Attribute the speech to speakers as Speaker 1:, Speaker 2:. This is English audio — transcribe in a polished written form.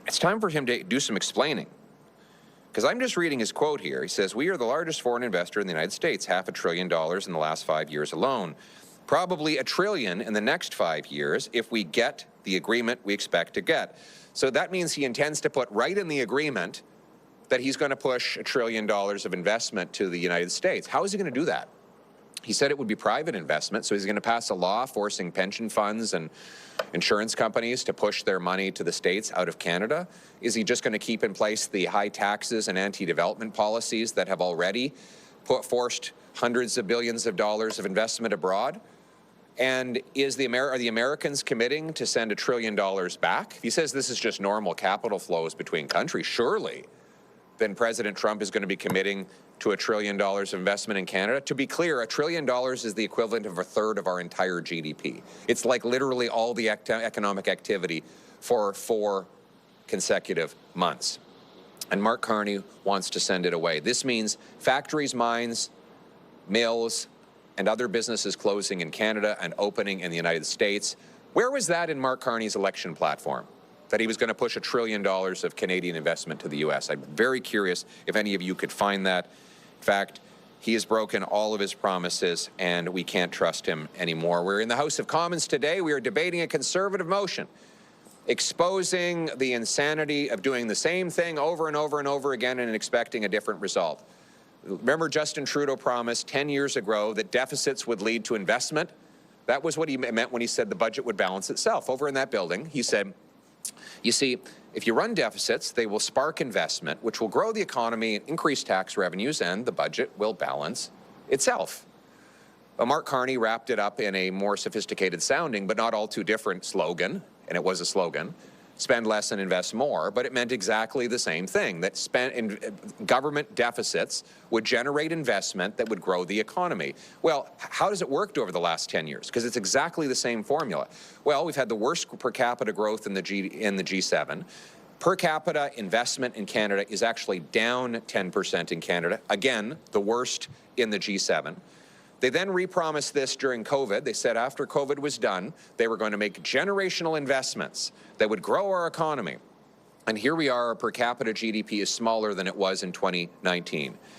Speaker 1: It's time for him to do some explaining. Because I'm just reading his quote here. He says, "We are the largest foreign investor in the United States, $500 billion in the last 5 years alone. Probably $1 trillion in the next 5 years if we get the agreement we expect to get." So that means he intends to put right in the agreement that he's going to push $1 trillion of investment to the United States. How is he going to do that? He said it would be private investment, so he's going to pass a law forcing pension funds and insurance companies to push their money to the States out of Canada. Is he just going to keep in place the high taxes and anti-development policies that have already forced hundreds of billions of dollars of investment abroad? And are the Americans committing to send $1 trillion back? If he says this is just normal capital flows between countries, surely then President Trump is going to be committing to $1 trillion of investment in Canada. To be clear, $1 trillion is the equivalent of a third of our entire GDP. It's like literally all the economic activity for 4 consecutive months. And Mark Carney wants to send it away. This means factories, mines, mills, and other businesses closing in Canada and opening in the United States. Where was that in Mark Carney's election platform, that he was going to push $1 trillion of Canadian investment to the U.S.? I'm very curious if any of you could find that. In fact, he has broken all of his promises, and we can't trust him anymore. We're in the House of Commons today. We are debating a Conservative motion exposing the insanity of doing the same thing over and over and over again and expecting a different result. Remember, Justin Trudeau promised 10 years ago that deficits would lead to investment. That was what he meant when he said the budget would balance itself. Over in that building, he said, you see, if you run deficits, they will spark investment, which will grow the economy, increase tax revenues, and the budget will balance itself. Well, Mark Carney wrapped it up in a more sophisticated sounding, but not all too different slogan, and it was a slogan: spend less and invest more, but it meant exactly the same thing, that government deficits would generate investment that would grow the economy. Well, how does it work over the last 10 years? Because it's exactly the same formula. Well, we've had the worst per capita growth in the G7. Per capita investment in Canada is actually down 10% in Canada. Again, the worst in the G7. They then repromised this during COVID. They said after COVID was done, they were going to make generational investments that would grow our economy. And here we are, our per capita GDP is smaller than it was in 2019.